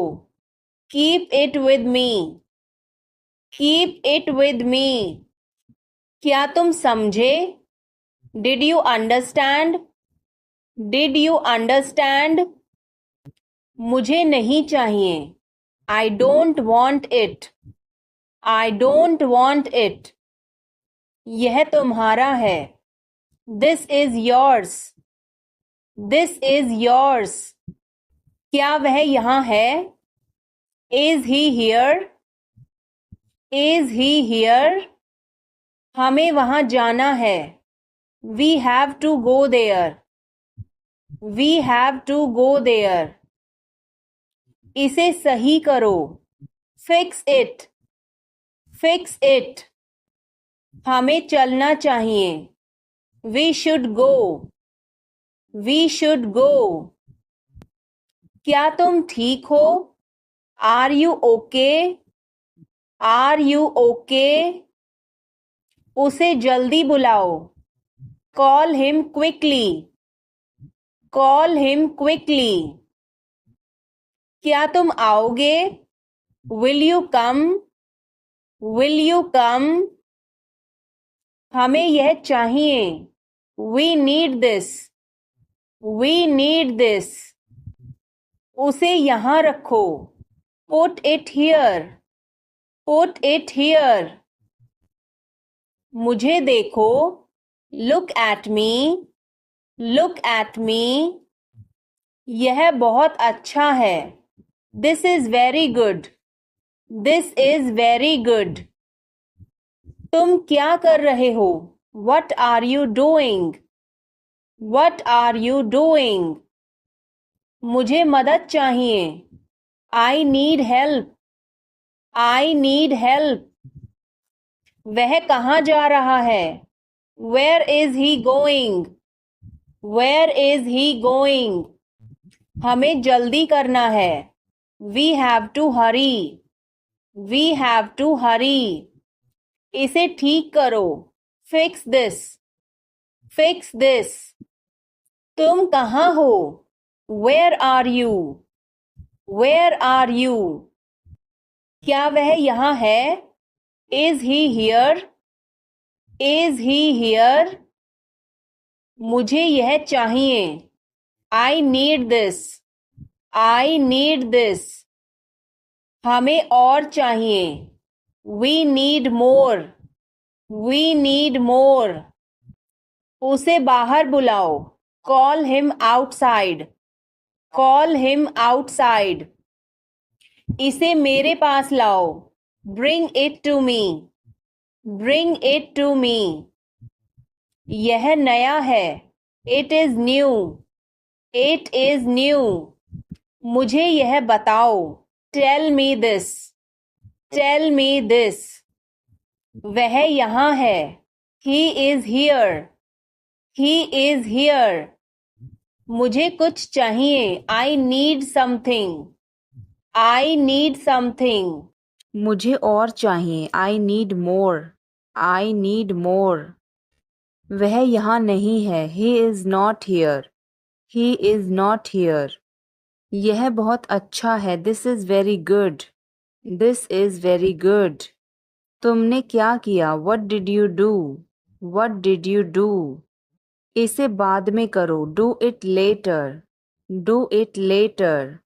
Keep it with me. Keep it with me. क्या तुम समझे? Did you understand? Did you understand? मुझे नहीं चाहिए। I don't want it. I don't want it. यह तुम्हारा है. This is yours. This is yours. क्या वह यहाँ है? Is he here? Is he here? हमें वहाँ जाना है. We have to go there. We have to go there. इसे सही करो. Fix it. Fix it. हमें चलना चाहिए. We should go. We should go. क्या तुम ठीक हो? Are you okay? Are you okay? उसे जल्दी बुलाओ. Call him quickly. Call him quickly. क्या तुम आओगे? Will you come? Will you come? हमें यह चाहिए. We need this. We need this. उसे यहाँ रखो. Put it here. Put it here. मुझे देखो. Look at me. Look at me. यह बहुत अच्छा है. This is very good. This is very good. तुम क्या कर रहे हो? What are you doing? What are you doing? मुझे मदद चाहिए. I need help. I need help. वह कहाँ जा रहा है? Where is he going? Where is he going? हमें जल्दी करना है. We have to hurry. We have to hurry. इसे ठीक करो. Fix this. Fix this. तुम कहाँ हो? Where are you? Where are you? क्या वह यहाँ है? Is he here? Is he here? मुझे यह चाहिए. I need this. I need this. हमें और चाहिए. We need more. We need more. उसे बाहर बुलाओ. Call him outside. Call him outside. इसे मेरे पास लाओ. Bring it to me. Bring it to me. यह नया है. It is new. It is new. मुझे यह बताओ. Tell me this. Tell me this. वह यहाँ है. He is here. He is here. मुझे कुछ चाहिए. I need something. I need something. मुझे और चाहिए. I need more. I need more. वह यहाँ नहीं है. He is not here. He is not here. यह बहुत अच्छा है. This is very good. This is very good. तुमने क्या किया? What did you do? What did you do? इसे बाद में करो. Do it later. Do it later.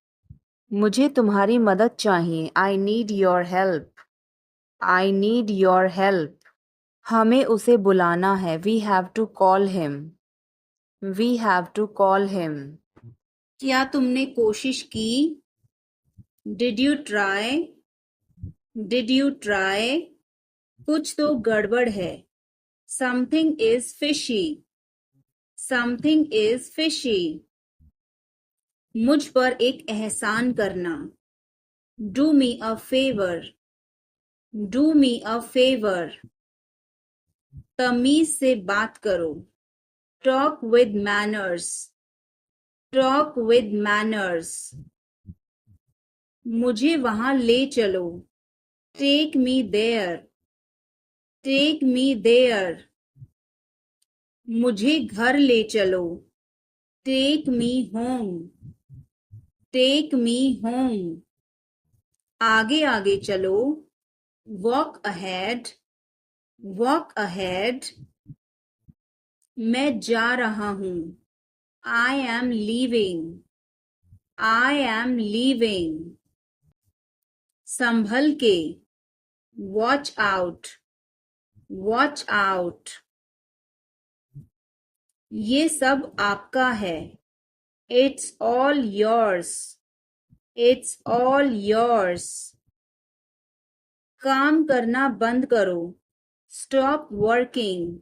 मुझे तुम्हारी मदद चाहिए. I need your help. I need your help. हमें उसे बुलाना है. We have to call him. We have to call him. क्या तुमने कोशिश की? Did you try? Did you try? कुछ तो गड़बड़ है. Something is fishy. Something is fishy. मुझ पर एक एहसान करना. Do me a favor. Do me a favor. तमीज से बात करो. Talk with manners. Talk with manners. मुझे वहां ले चलो. Take me there. Take me there. मुझे घर ले चलो. Take me home. Take me home. आगे आगे चलो. Walk ahead. Walk ahead. मैं जा रहा हूँ. I am leaving. I am leaving. संभल के. Watch out. Watch out. ये सब आपका है. It's all yours. It's all yours. काम करना बंद करो. Stop working.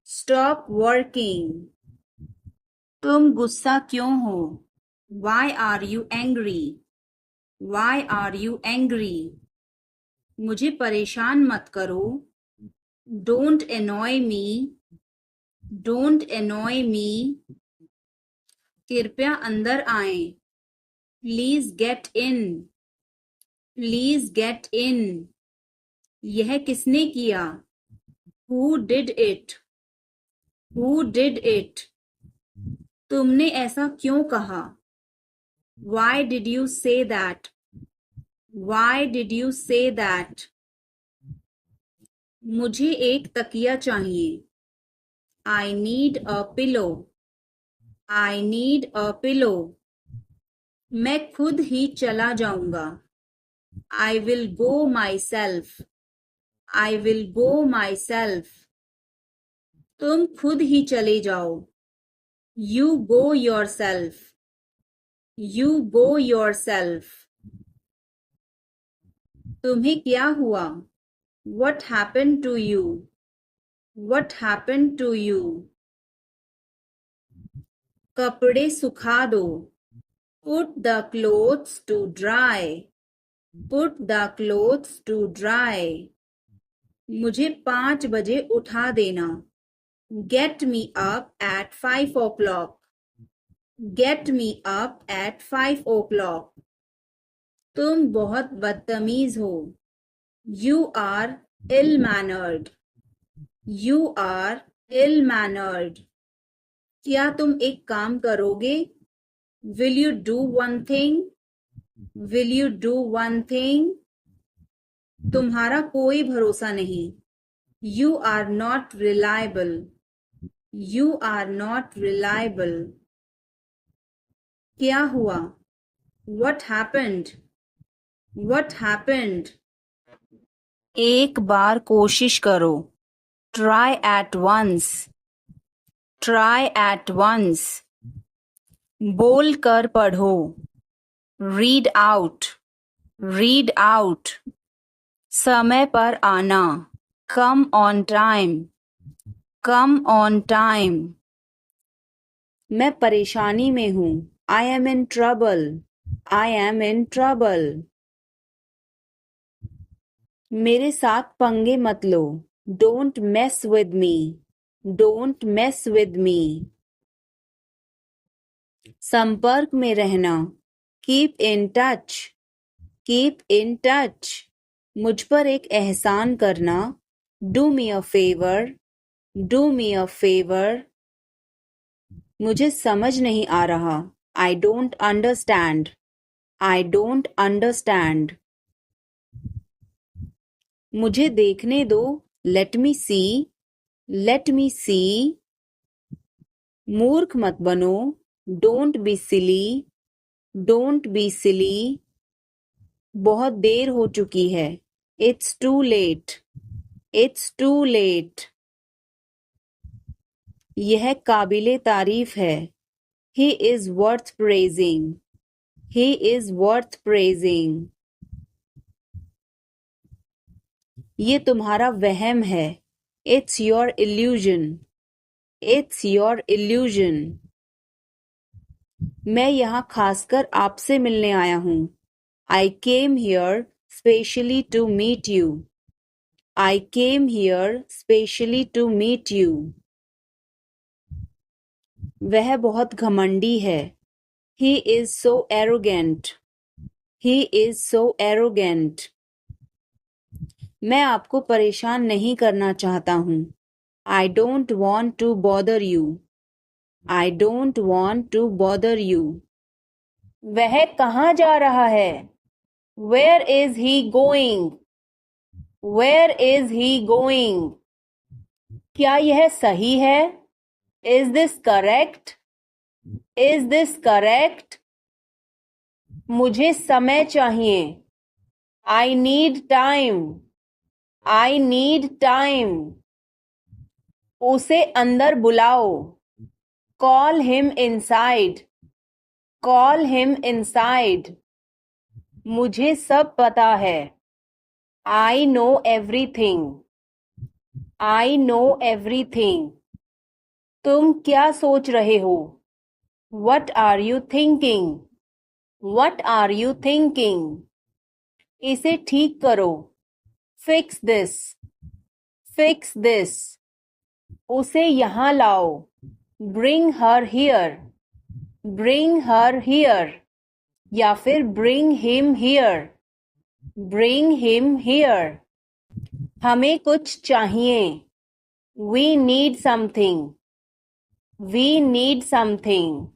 Stop working. तुम गुस्सा क्यों हो? Why are you angry? Why are you angry? मुझे परेशान मत करो. Don't annoy me. Don't annoy me. कृपया अंदर आएं. Please get in. Please get in. यह किसने किया? Who did it? Who did it? तुमने ऐसा क्यों कहा? Why did you say that? Why did you say that? मुझे एक तकिया चाहिए. I need a pillow. I need a pillow. मैं खुद ही चला जाऊंगा. I will go myself. I will go myself. तुम खुद ही चले जाओ. You go yourself. You go yourself. तुम्हें क्या हुआ? What happened to you? What happened to you? कपड़े सुखा दो. Put the clothes to dry. Put the clothes to dry. मुझे 5 बजे उठा देना. Get me up at 5 o'clock. Get me up at 5 o'clock. तुम बहुत बदतमीज हो. You are ill-mannered. You are ill-mannered. क्या तुम एक काम करोगे? Will you do one thing? Will you do one thing? तुम्हारा कोई भरोसा नहीं. You are not reliable. You are not reliable. क्या हुआ? What happened? What happened? एक बार कोशिश करो. Try at once. Try at once. बोल कर पढ़ो. Read out. Read out. समय पर आना. Come on time. Come on time. मैं परेशानी में हूँ. I am in trouble. I am in trouble. मेरे साथ पंगे मत लो. Don't mess with me. Don't mess with me. संपर्क में रहना. Keep in touch. Keep in touch. मुझ पर एक एहसान करना. Do me a favor. Do me a favor. मुझे समझ नहीं आ रहा. I don't understand. I don't understand. मुझे देखने दो. Let me see. Let me see. मूर्ख मत बनो. Don't be silly. Don't be silly. बहुत देर हो चुकी है. It's too late. It's too late. यह काबिले तारीफ है. He is worth praising. He is worth praising. ये तुम्हारा वहम है. It's your illusion. It's your illusion. मैं यहाँ खासकर आपसे मिलने आया हूँ. I came here specially to meet you. I came here specially to meet you. वह बहुत घमंडी है. He is so arrogant. He is so arrogant. मैं आपको परेशान नहीं करना चाहता हूँ. I don't want to bother you. I don't want to bother you. वह कहाँ जा रहा है? Where is he going? Where is he going? क्या यह सही है? Is this correct? Is this correct? मुझे समय चाहिए. I need time. I need time. उसे अंदर बुलाओ. Call him inside. Call him inside. मुझे सब पता है. I know everything. I know everything. तुम क्या सोच रहे हो? What are you thinking? What are you thinking? इसे ठीक करो. Fix this. Fix this. उसे यहाँ लाओ. Bring her here. Bring her here. या फिर bring him here. Bring him here. हमें कुछ चाहिए. We need something. We need something.